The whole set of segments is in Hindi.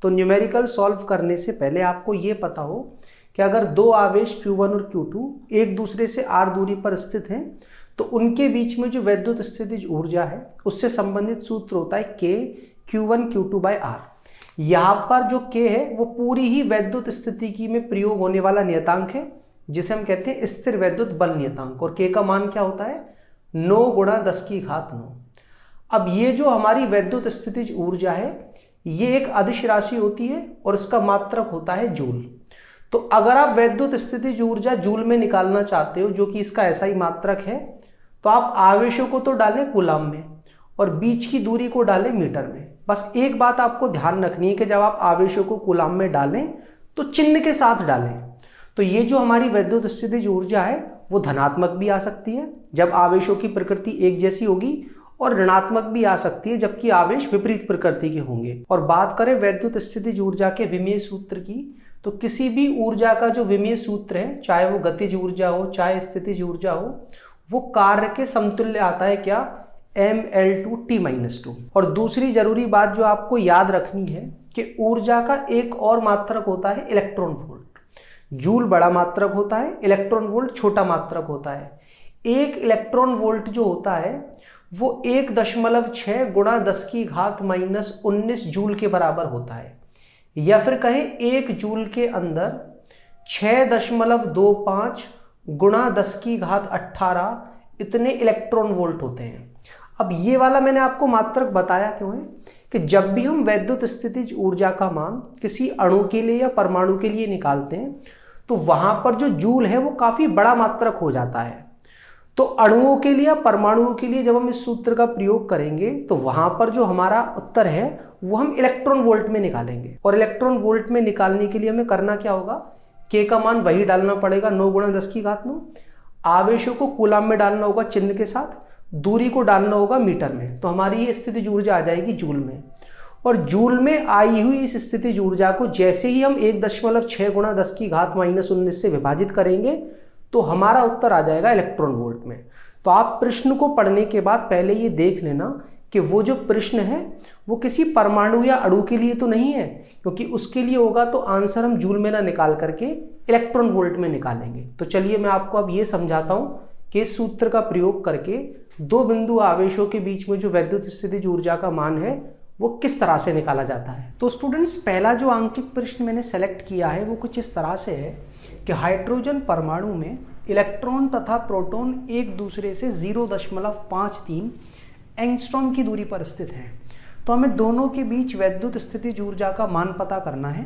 तो न्यूमेरिकल सॉल्व करने से पहले आपको ये पता हो कि अगर दो आवेश Q1 और Q2 एक दूसरे से r दूरी पर स्थित हैं तो उनके बीच में जो वैद्युत स्थितिज ऊर्जा है उससे संबंधित सूत्र होता है K Q1 Q2 by R। यहाँ पर जो K है वो पूरी ही वैद्युत स्थितिकी में प्रयोग होने वाला नियतांक है जिसे हम कहते हैं स्थिर वैद्युत बल नियतांक, और K का मान क्या होता है 9 गुणा 10 की घात 9। अब ये जो हमारी वैद्युत स्थितिज ऊर्जा है ये एक अदिश राशि होती है और इसका मात्रक होता है जूल। तो अगर आप वैद्युत स्थितिज ऊर्जा जूल में निकालना चाहते हो जो कि इसका ऐसा ही मात्रक है, तो आप आवेशों को तो डालें कूलाम में और बीच की दूरी को डालें मीटर में। बस एक बात आपको ध्यान रखनी है कि जब आप आवेशों को कूलाम में डालें तो चिन्ह के साथ डालें। तो ये जो हमारी वैद्युत स्थितिज ऊर्जा है वो धनात्मक भी आ सकती है जब आवेशों की प्रकृति एक जैसी होगी, और ऋणात्मक भी आ सकती है जबकि आवेश विपरीत प्रकृति के होंगे। और बात करें वैद्युत स्थितिज ऊर्जा के विमेय सूत्र की, तो किसी भी ऊर्जा का जो विमेय सूत्र है, चाहे वो गतिज ऊर्जा हो चाहे स्थितिज ऊर्जा हो, वो कार्य के समतुल्य आता है क्या, mL2T-2। और दूसरी जरूरी बात जो आपको याद रखनी है कि ऊर्जा का एक और मात्रक होता है इलेक्ट्रॉन वोल्ट। जूल बड़ा मात्रक होता है, इलेक्ट्रॉन वोल्ट छोटा मात्रक होता है। एक इलेक्ट्रॉन वोल्ट जो होता है वो 1.6 गुणा 10 की घात -19 जूल के बराबर होता है, या फिर कहें 1 जूल के अंदर 6.25 गुणा 10 की घात 18 इतने इलेक्ट्रॉन वोल्ट होते हैं। अब ये वाला मैंने आपको मात्रक बताया क्यों है कि जब भी हम वैद्युत स्थितिज ऊर्जा का मान किसी अणु के लिए या परमाणु के लिए निकालते हैं तो वहां पर जो जूल है वो काफी बड़ा मात्रक हो जाता है। तो अणुओं के लिए या परमाणुओं के लिए जब हम इस सूत्र का प्रयोग करेंगे तो वहां पर जो हमारा उत्तर है वो हम इलेक्ट्रॉन वोल्ट में निकालेंगे, और इलेक्ट्रॉन वोल्ट में निकालने के लिए हमें करना क्या होगा, K का मान वही डालना पड़ेगा 9 गुणा 10 की घात 9। आवेशों को कूलाम में डालना होगा चिन्ह के साथ, दूरी को डालना होगा मीटर में, तो हमारी ये स्थितिज ऊर्जा आ जाएगी जूल में। और जूल में आई हुई इस स्थितिज ऊर्जा को जैसे ही हम 1.6 गुणा 10 की घात -19 से विभाजित करेंगे तो हमारा उत्तर आ जाएगा इलेक्ट्रॉन वोल्ट में। तो आप प्रश्न को पढ़ने के बाद पहले ये देख लेना कि वो जो प्रश्न है वो किसी परमाणु या अणु के लिए तो नहीं है, क्योंकि उसके लिए होगा तो आंसर हम जूल में ना निकाल करके इलेक्ट्रॉन वोल्ट में निकालेंगे। तो चलिए मैं आपको अब ये समझाता हूँ कि इस सूत्र का प्रयोग करके दो बिंदु आवेशों के बीच में जो वैद्युत स्थितिज ऊर्जा का मान है वो किस तरह से निकाला जाता है। तो स्टूडेंट्स, पहला जो आंकिक प्रश्न मैंने सेलेक्ट किया है वो कुछ इस तरह से है कि हाइड्रोजन परमाणु में इलेक्ट्रॉन तथा प्रोटॉन एक दूसरे से 0.53 एंगस्ट्रॉम की दूरी पर स्थित हैं। तो हमें दोनों के बीच वैद्युत स्थितिज ऊर्जा का मान पता करना है,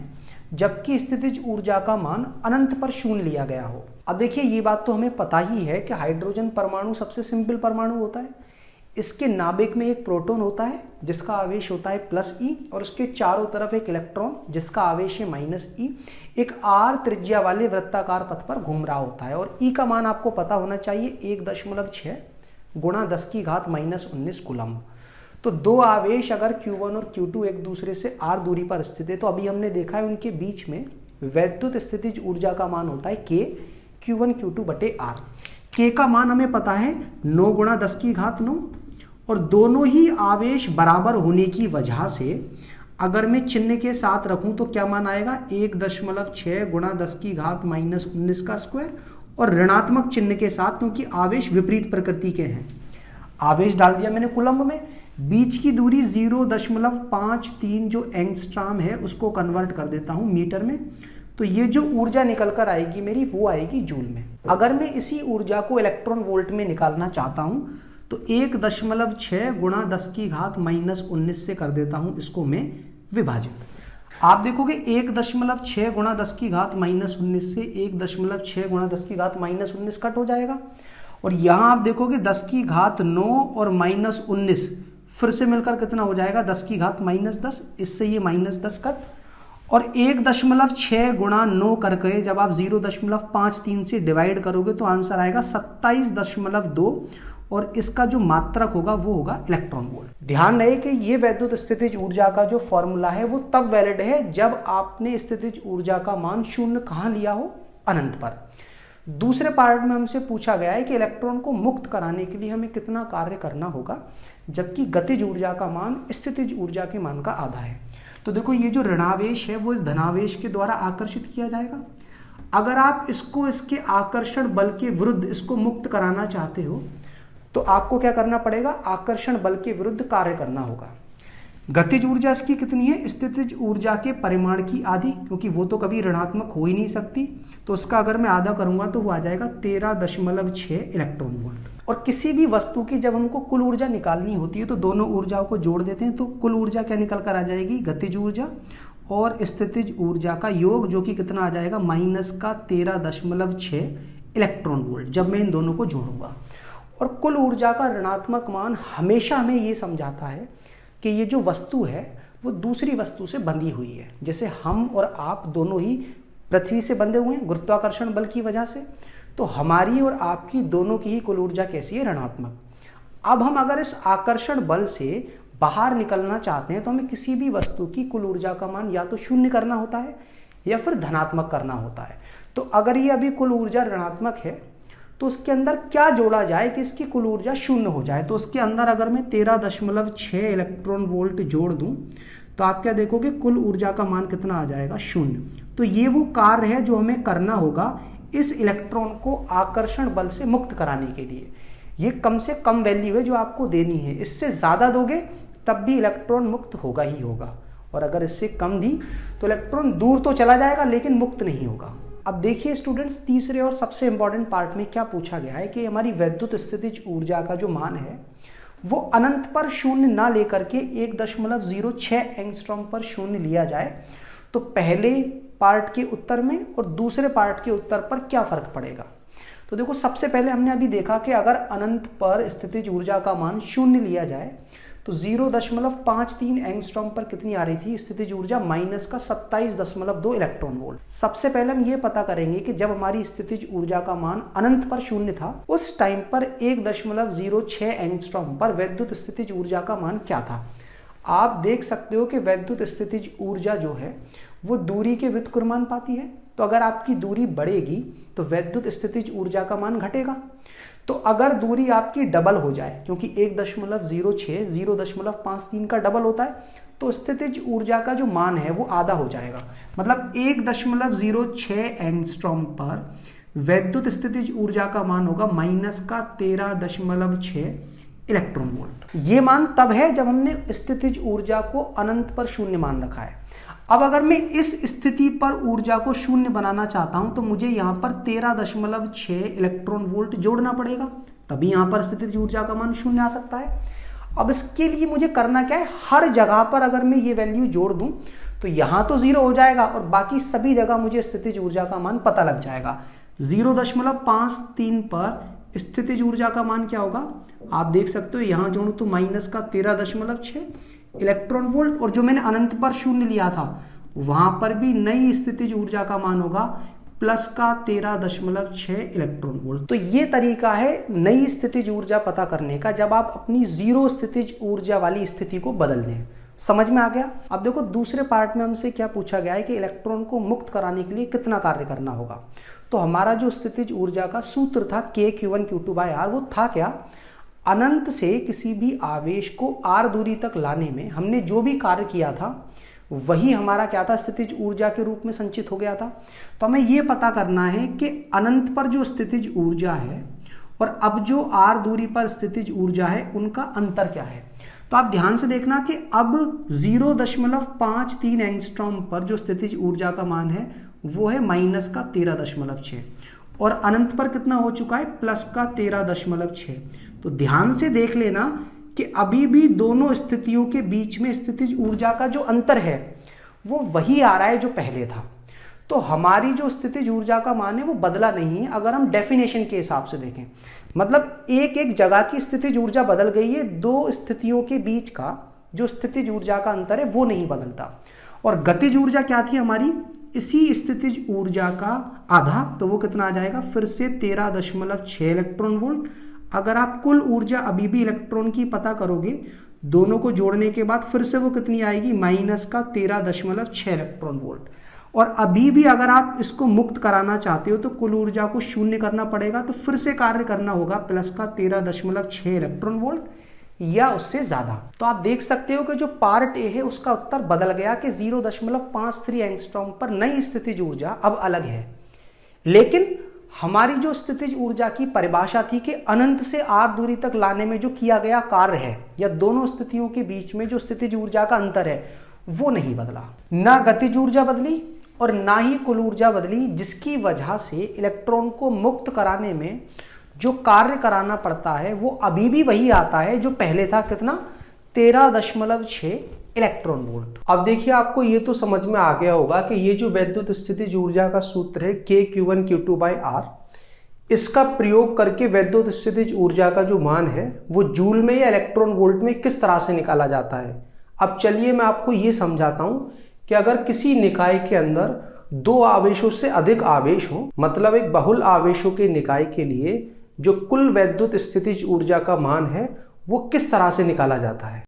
जबकि स्थितिज ऊर्जा का मान अनंत पर शून्य लिया गया हो। अब देखिए, ये बात तो हमें पता ही है कि हाइड्रोजन परमाणु सबसे सिंपल परमाणु होता है। इसके नाभिक में एक प्रोटॉन होता है जिसका आवेश होता है +E, और उसके चारों तरफ एक इलेक्ट्रॉन जिसका आवेश है -E एक r त्रिज्या वाले वृत्ताकार पथ पर घूम रहा होता है। और E का मान आपको पता होना चाहिए 1.6 गुणा 10 की घात -19 कूलम्ब। तो दो आवेश अगर Q1 और Q2 एक दूसरे से r दूरी पर स्थित है तो अभी हमने देखा है उनके बीच में वैद्युत स्थितिज ऊर्जा का मान होता है K Q1 Q2 बटे R। K का मान हमें पता है 9 गुणा 10 की घात 9, और दोनों ही आवेश बराबर होने की वजह से अगर मैं चिन्ह के साथ रखूं तो क्या मान आएगा 1.6 गुणा 10 की घात -19 का स्क्वायर, और ऋणात्मक चिन्ह के साथ क्योंकि आवेश विपरीत प्रकृति के हैं। आवेश डाल दिया मैंने कूलम्ब में, बीच की दूरी 0.53 जो एंगस्ट्रॉम है उसको कन्वर्ट कर देता हूं मीटर में, तो ये जो ऊर्जा निकल कर आएगी मेरी वो आएगी जूल में। अगर मैं इसी ऊर्जा को इलेक्ट्रॉन वोल्ट में निकालना चाहता हूं तो 1.6 गुणा 10 की घात -19 से कर देता हूं इसको मैं विभाजित। आप देखोगे 1.6 गुणा 10 की घात -19 से 1.6 गुणा 10 की घात -19 कट हो जाएगा, और यहाँ आप देखोगे 10 की घात 9 और -19 फिर से मिलकर कितना हो जाएगा 10 की घात -10, इससे ये -10 कट, और 1.6 गुणा 9 करके जब आप 0.53 से डिवाइड करोगे तो आंसर आएगा 27.2, और इसका जो मात्रक होगा वो होगा इलेक्ट्रॉन वोल्ट। ध्यान रहे कि ये वैद्युत स्थितिज ऊर्जा का जो फॉर्मूला है वो तब वैलिड है जब आपने स्थितिज ऊर्जा का मान शून्य कहाँ लिया हो, अनंत पर। दूसरे पार्ट में हमसे पूछा गया है कि इलेक्ट्रॉन को मुक्त कराने के लिए हमें कितना कार्य करना होगा, जबकि गतिज ऊर्जा का मान स्थितिज ऊर्जा के मान का आधा है। तो देखो ये जो ऋणावेश है वो इस धनावेश के द्वारा आकर्षित किया जाएगा। अगर आप इसको इसके आकर्षण बल के विरुद्ध इसको मुक्त कराना चाहते हो तो आपको क्या करना पड़ेगा, आकर्षण बल के विरुद्ध कार्य करना होगा। गतिज ऊर्जा इसकी कितनी है, स्थितिज ऊर्जा के परिमाण की आधी, क्योंकि वो तो कभी ऋणात्मक हो ही नहीं सकती, तो उसका अगर मैं आधा करूंगा तो वो आ जाएगा 13.6 इलेक्ट्रॉन वोल्ट। और किसी भी वस्तु की जब हमको कुल ऊर्जा निकालनी होती है तो दोनों ऊर्जाओं को जोड़ देते हैं, तो कुल ऊर्जा क्या निकल कर आ जाएगी, गतिज ऊर्जा और स्थितिज ऊर्जा का योग, जो कि कितना आ जाएगा -13.6 इलेक्ट्रॉन वोल्ट, जब मैं इन दोनों को जोड़ूंगा। और कुल ऊर्जा का ऋणात्मक मान हमेशा हमें ये समझाता है कि ये जो वस्तु है वो दूसरी वस्तु से बंधी हुई है। जैसे हम और आप दोनों ही पृथ्वी से बंधे हुए हैं गुरुत्वाकर्षण बल की वजह से, तो हमारी और आपकी दोनों की ही कुल ऊर्जा कैसी है, ऋणात्मक। अब हम अगर इस आकर्षण बल से बाहर निकलना चाहते हैं तो हमें किसी भी वस्तु की कुल ऊर्जा का मान या तो शून्य करना होता है या फिर धनात्मक करना होता है। तो अगर ये अभी कुल ऊर्जा ऋणात्मक है तो उसके अंदर क्या जोड़ा जाए कि इसकी कुल ऊर्जा शून्य हो जाए। तो उसके अंदर अगर मैं 13.6 इलेक्ट्रॉन वोल्ट जोड़ दूं तो आप क्या देखोगे, कुल ऊर्जा का मान कितना आ जाएगा, शून्य। तो ये वो कार्य है जो हमें करना होगा इस इलेक्ट्रॉन को आकर्षण बल से मुक्त कराने के लिए। ये कम से कम वैल्यू है जो आपको देनी है, इससे ज़्यादा दोगे तब भी इलेक्ट्रॉन मुक्त होगा ही होगा, और अगर इससे कम दी तो इलेक्ट्रॉन दूर तो चला जाएगा लेकिन मुक्त नहीं होगा। अब देखिए स्टूडेंट्स, तीसरे और सबसे इंपॉर्टेंट पार्ट में क्या पूछा गया है कि हमारी वैद्युत स्थितिज ऊर्जा का जो मान है वो अनंत पर शून्य ना लेकर के 1.06 एंगस्ट्रॉम पर शून्य लिया जाए, तो पहले पार्ट के उत्तर में और दूसरे पार्ट के उत्तर पर क्या फर्क पड़ेगा। तो देखो, सबसे पहले हमने अभी देखा कि अगर अनंत पर स्थितिज ऊर्जा का मान शून्य लिया जाए तो 0.53 एंगस्ट्रॉम पर कितनी आ रही थी स्थितिज ऊर्जा, -27.2 इलेक्ट्रॉन वोल्ट। सबसे पहले हम ये पता करेंगे कि जब हमारी स्थितिज ऊर्जा का मान अनंत पर शून्य था उस टाइम पर 1.06 एंगस्ट्रॉम पर वैद्युत स्थितिज ऊर्जा का मान क्या था। आप देख सकते हो कि वैद्युत स्थितिज ऊर्जा जो है वो दूरी के व्युत्क्रमानुपाती है। तो अगर आपकी दूरी बढ़ेगी तो वैद्युत स्थितिज ऊर्जा का मान घटेगा। तो अगर दूरी आपकी डबल हो जाए, क्योंकि 1.06 0.53 का डबल होता है, तो स्थितिज ऊर्जा का जो मान है वो आधा हो जाएगा। मतलब 1.06 एंगस्ट्रॉम पर वैद्युत स्थितिज ऊर्जा का मान होगा -13.6 इलेक्ट्रॉन वोल्ट। ये मान तब है जब हमने स्थितिज ऊर्जा को अनंत पर शून्य मान रखा है। अब अगर मैं इस स्थिति पर ऊर्जा को शून्य बनाना चाहता हूं तो मुझे यहां पर 13.6 इलेक्ट्रॉन वोल्ट जोड़ना पड़ेगा, तभी यहां पर स्थितिज ऊर्जा का मान शून्य आ सकता है। अब इसके लिए मुझे करना क्या है, हर जगह पर अगर मैं ये वैल्यू जोड़ दूं तो यहां तो 0 हो जाएगा और बाकी सभी जगह मुझे स्थितिज ऊर्जा का मान पता लग जाएगा। 0.53 पर स्थितिज ऊर्जा का मान क्या होगा, आप देख सकते हो, यहां जोड़ू तो -13.6 इलेक्ट्रॉन वोल्ट, और जो मैंने अनंत पर शून्य लिया था वहां पर भी नई स्थितिज ऊर्जा का मान होगा +13.6 इलेक्ट्रॉन वोल्ट। तो ये तरीका है नई स्थितिज ऊर्जा पता करने का, जब आप अपनी जीरो स्थितिज ऊर्जा वाली स्थिति को बदल दें। समझ में आ गया। अब देखो, दूसरे पार्ट में हमसे क्या पूछा गया है कि इलेक्ट्रॉन को मुक्त कराने के लिए कितना कार्य करना होगा। तो हमारा जो स्थितिज ऊर्जा का सूत्र था KQ1Q2/R, वो था क्या, अनंत से किसी भी आवेश को r दूरी तक लाने में हमने जो भी कार्य किया था वही हमारा क्या था, स्थितिज ऊर्जा के रूप में संचित हो गया था। तो हमें ये पता करना है कि अनंत पर जो स्थितिज ऊर्जा है और अब जो r दूरी पर स्थितिज ऊर्जा है उनका अंतर क्या है। तो आप ध्यान से देखना कि अब 0.53 एंगस्ट्रॉम पर जो स्थितिज ऊर्जा का मान है वो है -13.6 और अनंत पर कितना हो चुका है, +13.6। तो ध्यान से देख लेना कि अभी भी दोनों स्थितियों के बीच में स्थितिज ऊर्जा का जो अंतर है वो वही आ रहा है जो पहले था। तो हमारी जो स्थितिज ऊर्जा का मान है वो बदला नहीं है अगर हम डेफिनेशन के हिसाब से देखें। मतलब एक एक जगह की स्थितिज ऊर्जा बदल गई है, दो स्थितियों के बीच का जो स्थितिज ऊर्जा का अंतर है वो नहीं बदलता। और गतिज ऊर्जा क्या थी हमारी, इसी स्थितिज ऊर्जा का आधा, तो वो कितना आ जाएगा, फिर से 13.6 इलेक्ट्रॉन वोल्ट। अगर आप कुल ऊर्जा अभी भी इलेक्ट्रॉन की पता करोगे दोनों को जोड़ने के बाद, फिर से वो कितनी आएगी, -13.6 इलेक्ट्रॉन वोल्ट। और अभी भी अगर आप इसको मुक्त कराना चाहते हो तो कुल ऊर्जा को शून्य करना पड़ेगा, तो फिर से कार्य करना होगा +13.6 इलेक्ट्रॉन वोल्ट। या उससे ज्यादा। तो आप देख सकते हो कि जो पार्ट ए है उसका उत्तर बदल गया कि 0.53 एंगस्ट्रॉम पर नई स्थितिज ऊर्जा अब अलग है। लेकिन हमारी जो स्थितिज ऊर्जा की परिभाषा थी कि अनंत से r दूरी तक लाने में जो किया गया कार्य है या दोनों स्थितियों के बीच में जो स्थितिज ऊर्जा का अंतर है वो नहीं बदला। ना गतिज ऊर्जा बदली और ना ही कुल ऊर्जा बदली, जिसकी वजह से इलेक्ट्रॉन को मुक्त कराने में जो कार्य कराना पड़ता है वो अभी भी वही आता है जो पहले था, कितना, 13.6 इलेक्ट्रॉन वोल्ट। अब देखिए आपको ये तो समझ में आ गया होगा कि ये जो वैद्युत स्थितिज ऊर्जा का सूत्र है KQ1Q2/R, इसका प्रयोग करके वैद्युत स्थितिज ऊर्जा का जो मान है वो जूल में या इलेक्ट्रॉन वोल्ट में किस तरह से निकाला जाता है। अब चलिए मैं आपको ये समझाता हूं कि अगर किसी निकाय के अंदर दो आवेशों से अधिक आवेश हो, मतलब एक बहुल आवेशों के निकाय के लिए जो कुल वैद्युत स्थितिज ऊर्जा का मान है वो किस तरह से निकाला जाता है।